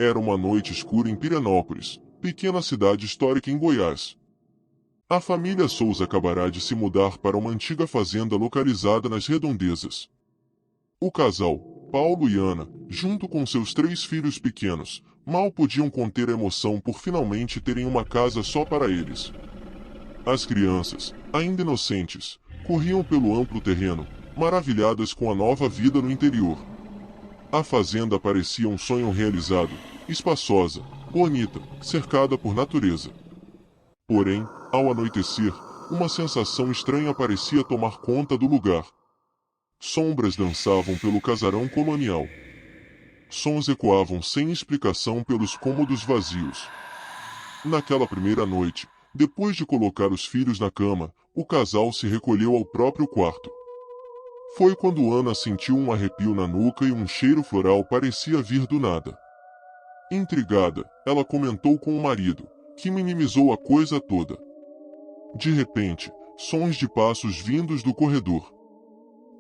Era uma noite escura em Pirenópolis, pequena cidade histórica em Goiás. A família Souza acabará de se mudar para uma antiga fazenda localizada nas redondezas. O casal, Paulo e Ana, junto com seus 3 filhos pequenos, mal podiam conter a emoção por finalmente terem uma casa só para eles. As crianças, ainda inocentes, corriam pelo amplo terreno, maravilhadas com a nova vida no interior. A fazenda parecia um sonho realizado, espaçosa, bonita, cercada por natureza. Porém, ao anoitecer, uma sensação estranha parecia tomar conta do lugar. Sombras dançavam pelo casarão colonial. Sons ecoavam sem explicação pelos cômodos vazios. Naquela primeira noite, depois de colocar os filhos na cama, o casal se recolheu ao próprio quarto. Foi quando Ana sentiu um arrepio na nuca e um cheiro floral parecia vir do nada. Intrigada, ela comentou com o marido, que minimizou a coisa toda. De repente, sons de passos vindos do corredor.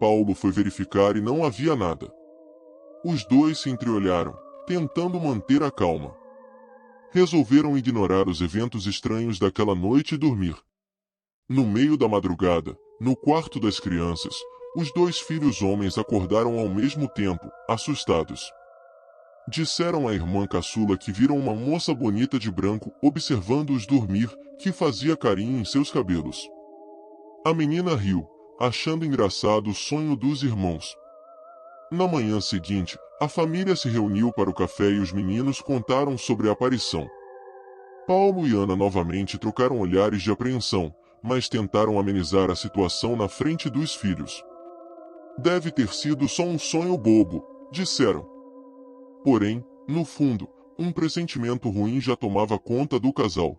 Paulo foi verificar e não havia nada. Os dois se entreolharam, tentando manter a calma. Resolveram ignorar os eventos estranhos daquela noite e dormir. No meio da madrugada, no quarto das crianças, os 2 filhos homens acordaram ao mesmo tempo, assustados. Disseram à irmã caçula que viram uma moça bonita de branco observando-os dormir, que fazia carinho em seus cabelos. A menina riu, achando engraçado o sonho dos irmãos. Na manhã seguinte, a família se reuniu para o café e os meninos contaram sobre a aparição. Paulo e Ana novamente trocaram olhares de apreensão, mas tentaram amenizar a situação na frente dos filhos. Deve ter sido só um sonho bobo, disseram. Porém, no fundo, um pressentimento ruim já tomava conta do casal.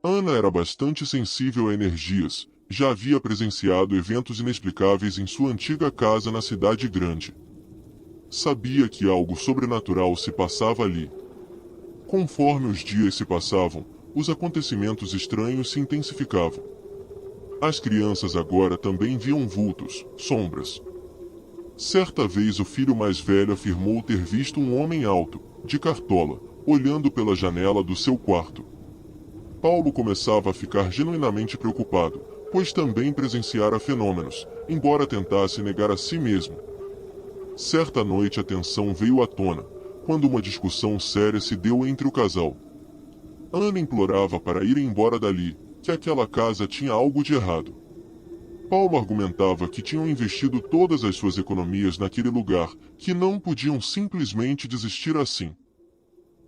Ana era bastante sensível a energias, já havia presenciado eventos inexplicáveis em sua antiga casa na cidade grande. Sabia que algo sobrenatural se passava ali. Conforme os dias se passavam, os acontecimentos estranhos se intensificavam. As crianças agora também viam vultos, sombras. Certa vez o filho mais velho afirmou ter visto um homem alto, de cartola, olhando pela janela do seu quarto. Paulo começava a ficar genuinamente preocupado, pois também presenciara fenômenos, embora tentasse negar a si mesmo. Certa noite a tensão veio à tona, quando uma discussão séria se deu entre o casal. Ana implorava para ir embora dali, que aquela casa tinha algo de errado. Paulo argumentava que tinham investido todas as suas economias naquele lugar, que não podiam simplesmente desistir assim.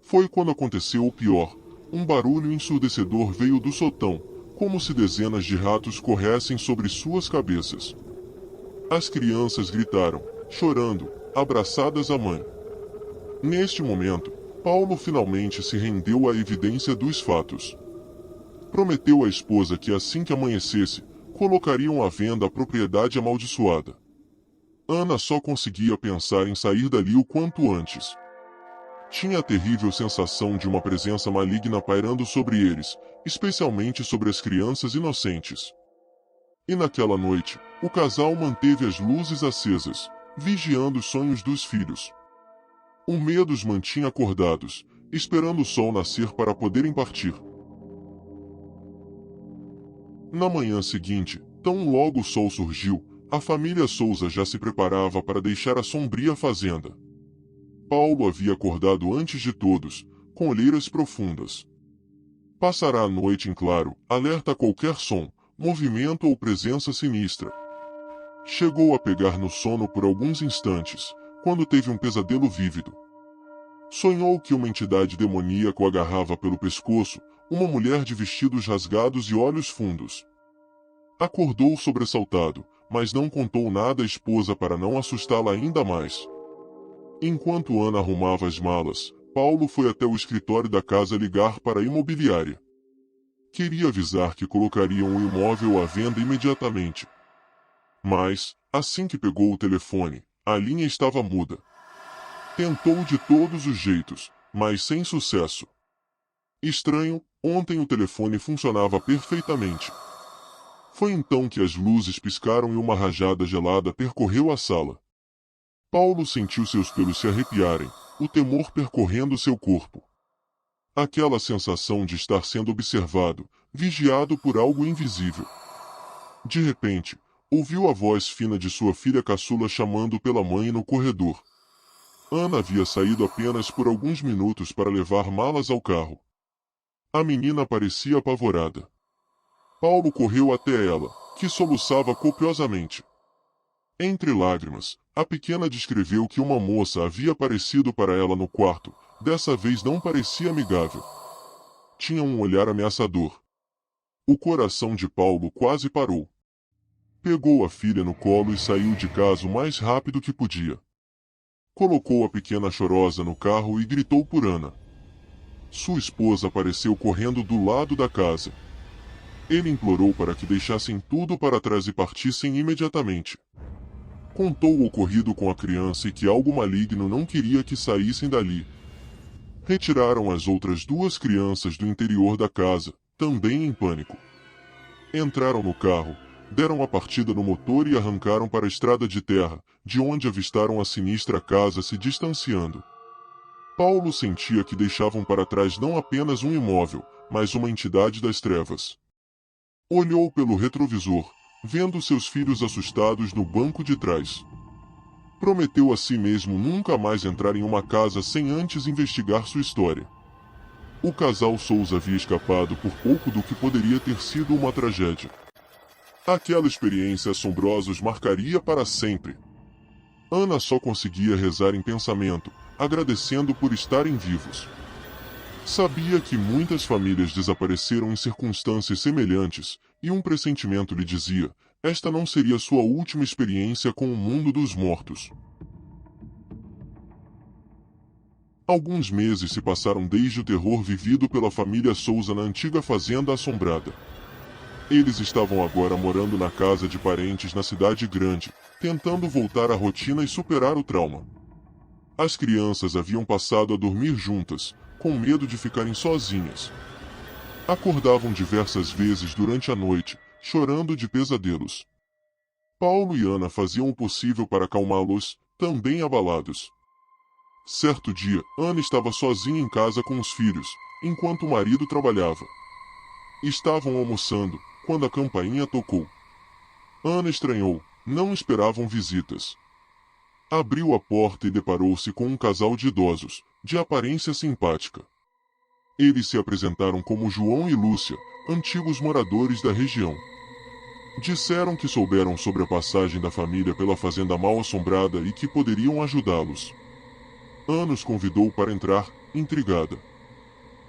Foi quando aconteceu o pior. Um barulho ensurdecedor veio do sótão, como se dezenas de ratos corressem sobre suas cabeças. As crianças gritaram, chorando, abraçadas à mãe. Neste momento, Paulo finalmente se rendeu à evidência dos fatos. Prometeu à esposa que assim que amanhecesse, colocariam à venda a propriedade amaldiçoada. Ana só conseguia pensar em sair dali o quanto antes. Tinha a terrível sensação de uma presença maligna pairando sobre eles, especialmente sobre as crianças inocentes. E naquela noite, o casal manteve as luzes acesas, vigiando os sonhos dos filhos. O medo os mantinha acordados, esperando o sol nascer para poderem partir. Na manhã seguinte, tão logo o sol surgiu, a família Souza já se preparava para deixar a sombria fazenda. Paulo havia acordado antes de todos, com olheiras profundas. Passará a noite em claro, alerta a qualquer som, movimento ou presença sinistra. Chegou a pegar no sono por alguns instantes, quando teve um pesadelo vívido. Sonhou que uma entidade demoníaca o agarrava pelo pescoço, uma mulher de vestidos rasgados e olhos fundos. Acordou sobressaltado, mas não contou nada à esposa para não assustá-la ainda mais. Enquanto Ana arrumava as malas, Paulo foi até o escritório da casa ligar para a imobiliária. Queria avisar que colocariam o imóvel à venda imediatamente. Mas, assim que pegou o telefone, a linha estava muda. Tentou de todos os jeitos, mas sem sucesso. Estranho, ontem o telefone funcionava perfeitamente. Foi então que as luzes piscaram e uma rajada gelada percorreu a sala. Paulo sentiu seus pelos se arrepiarem, o temor percorrendo seu corpo. Aquela sensação de estar sendo observado, vigiado por algo invisível. De repente, ouviu a voz fina de sua filha caçula chamando pela mãe no corredor. Ana havia saído apenas por alguns minutos para levar malas ao carro. A menina parecia apavorada. Paulo correu até ela, que soluçava copiosamente. Entre lágrimas, a pequena descreveu que uma moça havia aparecido para ela no quarto, dessa vez não parecia amigável. Tinha um olhar ameaçador. O coração de Paulo quase parou. Pegou a filha no colo e saiu de casa o mais rápido que podia. Colocou a pequena chorosa no carro e gritou por Ana. Sua esposa apareceu correndo do lado da casa. Ele implorou para que deixassem tudo para trás e partissem imediatamente. Contou o ocorrido com a criança e que algo maligno não queria que saíssem dali. Retiraram as outras duas crianças do interior da casa, também em pânico. Entraram no carro, deram a partida no motor e arrancaram para a estrada de terra, de onde avistaram a sinistra casa se distanciando. Paulo sentia que deixavam para trás não apenas um imóvel, mas uma entidade das trevas. Olhou pelo retrovisor, vendo seus filhos assustados no banco de trás. Prometeu a si mesmo nunca mais entrar em uma casa sem antes investigar sua história. O casal Souza havia escapado por pouco do que poderia ter sido uma tragédia. Aquela experiência assombrosa os marcaria para sempre. Ana só conseguia rezar em pensamento, agradecendo por estarem vivos. Sabia que muitas famílias desapareceram em circunstâncias semelhantes, e um pressentimento lhe dizia: esta não seria sua última experiência com o mundo dos mortos. Alguns meses se passaram desde o terror vivido pela família Souza na antiga fazenda assombrada. Eles estavam agora morando na casa de parentes na cidade grande, tentando voltar à rotina e superar o trauma. As crianças haviam passado a dormir juntas, com medo de ficarem sozinhas. Acordavam diversas vezes durante a noite, chorando de pesadelos. Paulo e Ana faziam o possível para acalmá-los, também abalados. Certo dia, Ana estava sozinha em casa com os filhos, enquanto o marido trabalhava. Estavam almoçando, quando a campainha tocou. Ana estranhou, não esperavam visitas. Abriu a porta e deparou-se com um casal de idosos, de aparência simpática. Eles se apresentaram como João e Lúcia, antigos moradores da região. Disseram que souberam sobre a passagem da família pela fazenda mal assombrada e que poderiam ajudá-los. Ana os convidou para entrar, intrigada.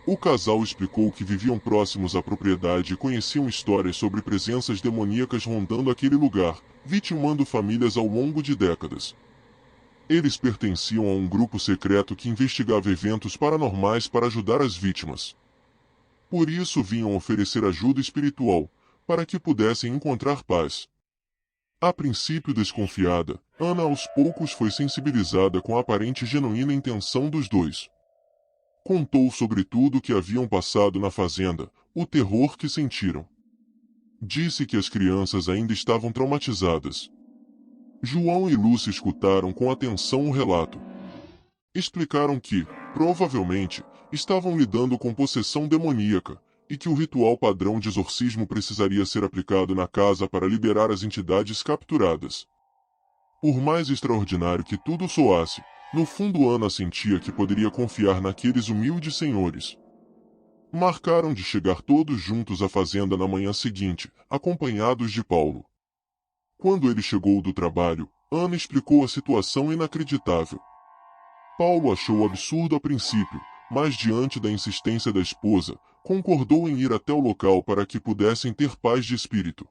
O casal explicou que viviam próximos à propriedade e conheciam histórias sobre presenças demoníacas rondando aquele lugar, vitimando famílias ao longo de décadas. Eles pertenciam a um grupo secreto que investigava eventos paranormais para ajudar as vítimas. Por isso vinham oferecer ajuda espiritual, para que pudessem encontrar paz. A princípio desconfiada, Ana aos poucos foi sensibilizada com a aparente genuína intenção dos dois. Contou sobre tudo o que haviam passado na fazenda, o terror que sentiram. Disse que as crianças ainda estavam traumatizadas. João e Lúcia escutaram com atenção o relato. Explicaram que, provavelmente, estavam lidando com possessão demoníaca, e que o ritual padrão de exorcismo precisaria ser aplicado na casa para liberar as entidades capturadas. Por mais extraordinário que tudo soasse, no fundo Ana sentia que poderia confiar naqueles humildes senhores. Marcaram de chegar todos juntos à fazenda na manhã seguinte, acompanhados de Paulo. Quando ele chegou do trabalho, Ana explicou a situação inacreditável. Paulo achou absurdo a princípio, mas diante da insistência da esposa, concordou em ir até o local para que pudessem ter paz de espírito.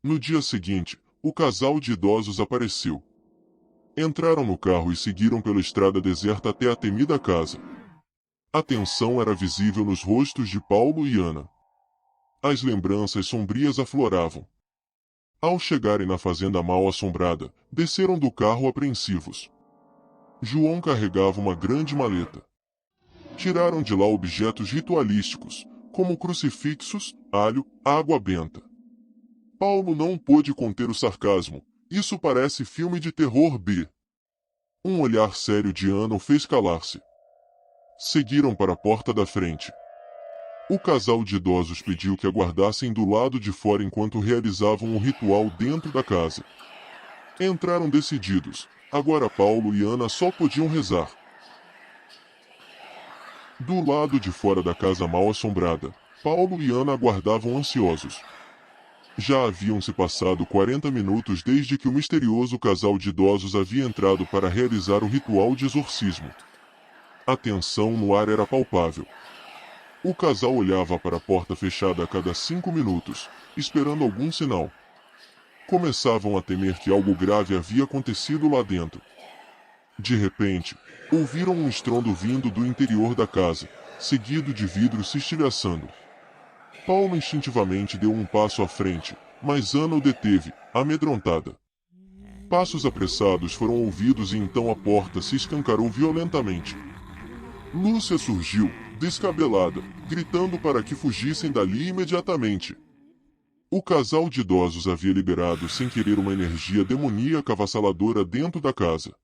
No dia seguinte, o casal de idosos apareceu. Entraram no carro e seguiram pela estrada deserta até a temida casa. A tensão era visível nos rostos de Paulo e Ana. As lembranças sombrias afloravam. Ao chegarem na fazenda mal assombrada, desceram do carro apreensivos. João carregava uma grande maleta. Tiraram de lá objetos ritualísticos, como crucifixos, alho, água benta. Paulo não pôde conter o sarcasmo. Isso parece filme de terror B. Um olhar sério de Ana o fez calar-se. Seguiram para a porta da frente. O casal de idosos pediu que aguardassem do lado de fora enquanto realizavam o ritual dentro da casa. Entraram decididos. Agora Paulo e Ana só podiam rezar. Do lado de fora da casa mal assombrada, Paulo e Ana aguardavam ansiosos. Já haviam se passado 40 minutos desde que o misterioso casal de idosos havia entrado para realizar o ritual de exorcismo. A tensão no ar era palpável. O casal olhava para a porta fechada a cada 5 minutos, esperando algum sinal. Começavam a temer que algo grave havia acontecido lá dentro. De repente, ouviram um estrondo vindo do interior da casa, seguido de vidros se estilhaçando. Paulo instintivamente deu um passo à frente, mas Ana o deteve, amedrontada. Passos apressados foram ouvidos e então a porta se escancarou violentamente. Lúcia surgiu, descabelada, gritando para que fugissem dali imediatamente. O casal de idosos havia liberado sem querer uma energia demoníaca avassaladora dentro da casa.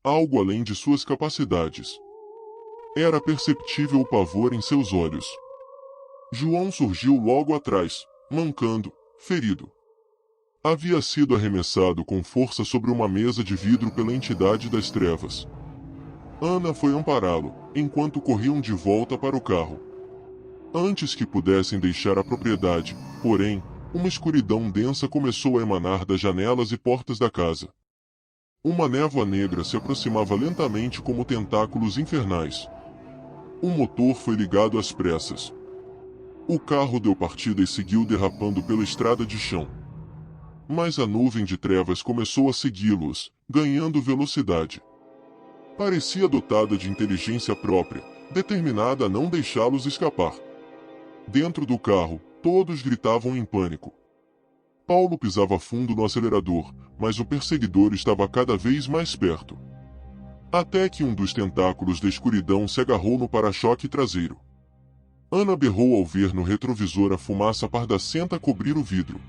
Algo além de suas capacidades. Era perceptível o pavor em seus olhos. João surgiu logo atrás, mancando, ferido. Havia sido arremessado com força sobre uma mesa de vidro pela entidade das trevas. Ana foi ampará-lo, enquanto corriam de volta para o carro. Antes que pudessem deixar a propriedade, porém, uma escuridão densa começou a emanar das janelas e portas da casa. Uma névoa negra se aproximava lentamente como tentáculos infernais. O motor foi ligado às pressas. O carro deu partida e seguiu derrapando pela estrada de chão. Mas a nuvem de trevas começou a segui-los, ganhando velocidade. Parecia dotada de inteligência própria, determinada a não deixá-los escapar. Dentro do carro, todos gritavam em pânico. Paulo pisava fundo no acelerador, mas o perseguidor estava cada vez mais perto. Até que um dos tentáculos da escuridão se agarrou no para-choque traseiro. Ana berrou ao ver no retrovisor a fumaça pardacenta cobrir o vidro.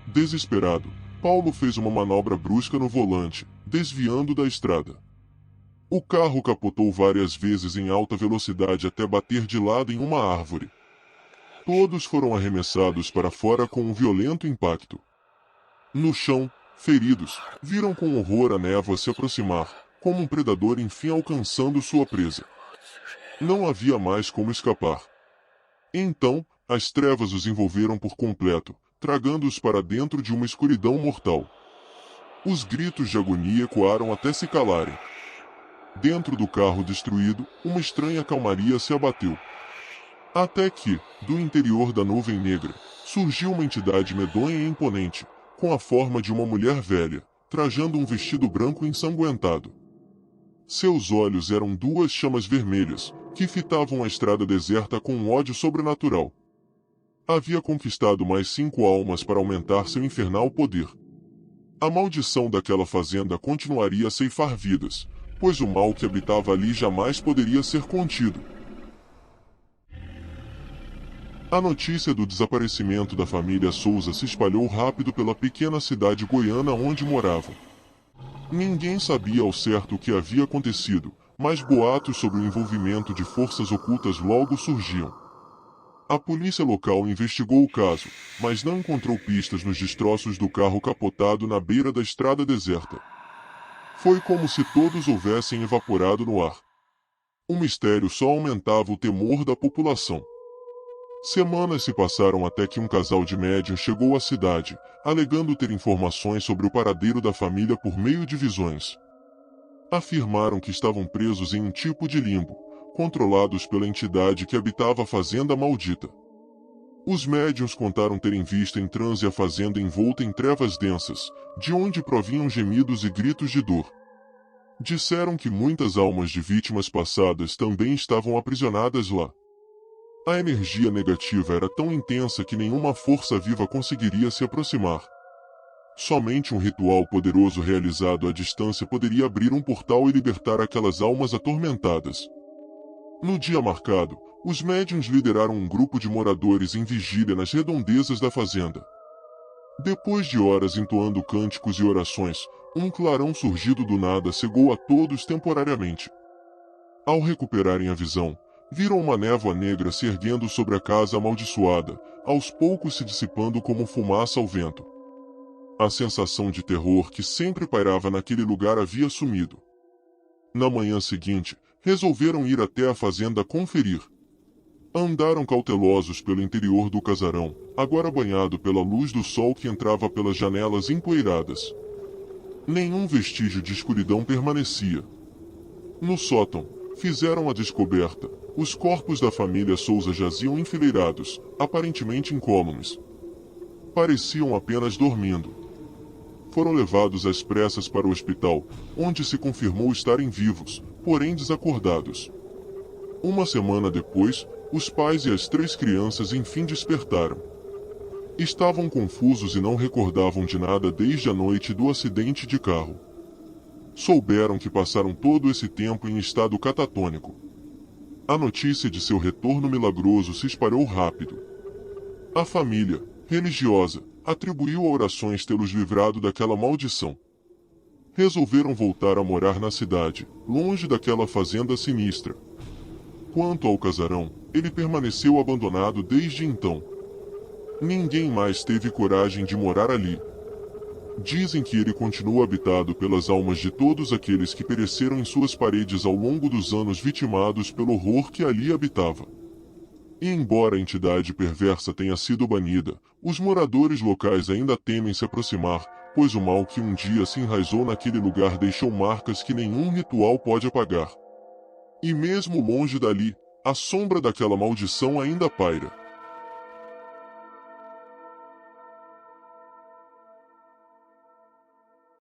Desesperado, Paulo fez uma manobra brusca no volante, desviando da estrada. O carro capotou várias vezes em alta velocidade até bater de lado em uma árvore. Todos foram arremessados para fora com um violento impacto. No chão, feridos, viram com horror a névoa se aproximar, como um predador enfim alcançando sua presa. Não havia mais como escapar. Então, as trevas os envolveram por completo, tragando-os para dentro de uma escuridão mortal. Os gritos de agonia ecoaram até se calarem. Dentro do carro destruído, uma estranha calmaria se abateu. Até que, do interior da nuvem negra, surgiu uma entidade medonha e imponente, com a forma de uma mulher velha, trajando um vestido branco ensanguentado. Seus olhos eram duas chamas vermelhas, que fitavam a estrada deserta com um ódio sobrenatural. Havia conquistado mais 5 almas para aumentar seu infernal poder. A maldição daquela fazenda continuaria a ceifar vidas, pois o mal que habitava ali jamais poderia ser contido. A notícia do desaparecimento da família Souza se espalhou rápido pela pequena cidade goiana onde moravam. Ninguém sabia ao certo o que havia acontecido, mas boatos sobre o envolvimento de forças ocultas logo surgiam. A polícia local investigou o caso, mas não encontrou pistas nos destroços do carro capotado na beira da estrada deserta. Foi como se todos houvessem evaporado no ar. O mistério só aumentava o temor da população. Semanas se passaram até que um casal de médiuns chegou à cidade, alegando ter informações sobre o paradeiro da família por meio de visões. Afirmaram que estavam presos em um tipo de limbo, controlados pela entidade que habitava a fazenda maldita. Os médiuns contaram terem visto em transe a fazenda envolta em trevas densas, de onde provinham gemidos e gritos de dor. Disseram que muitas almas de vítimas passadas também estavam aprisionadas lá. A energia negativa era tão intensa que nenhuma força viva conseguiria se aproximar. Somente um ritual poderoso realizado à distância poderia abrir um portal e libertar aquelas almas atormentadas. No dia marcado, os médiuns lideraram um grupo de moradores em vigília nas redondezas da fazenda. Depois de horas entoando cânticos e orações, Um clarão surgido do nada cegou a todos temporariamente. Ao recuperarem a visão, viram uma névoa negra se erguendo sobre a casa amaldiçoada, aos poucos se dissipando como fumaça ao vento. A sensação de terror que sempre pairava naquele lugar havia sumido. Na manhã seguinte, resolveram ir até a fazenda conferir. Andaram cautelosos pelo interior do casarão, agora banhado pela luz do sol que entrava pelas janelas empoeiradas. Nenhum vestígio de escuridão permanecia. No sótão, fizeram a descoberta. Os corpos da família Souza jaziam enfileirados, aparentemente incólumes. Pareciam apenas dormindo. Foram levados às pressas para o hospital, onde se confirmou estarem vivos, porém desacordados. Uma semana depois, os pais e as 3 crianças enfim despertaram. Estavam confusos e não recordavam de nada desde a noite do acidente de carro. Souberam que passaram todo esse tempo em estado catatônico. A notícia de seu retorno milagroso se espalhou rápido. A família, religiosa, atribuiu a orações tê-los livrado daquela maldição. Resolveram voltar a morar na cidade, longe daquela fazenda sinistra. Quanto ao casarão, ele permaneceu abandonado desde então. Ninguém mais teve coragem de morar ali. Dizem que ele continua habitado pelas almas de todos aqueles que pereceram em suas paredes ao longo dos anos vitimados pelo horror que ali habitava. E embora a entidade perversa tenha sido banida, os moradores locais ainda temem se aproximar, pois o mal que um dia se enraizou naquele lugar deixou marcas que nenhum ritual pode apagar. E mesmo longe dali, a sombra daquela maldição ainda paira.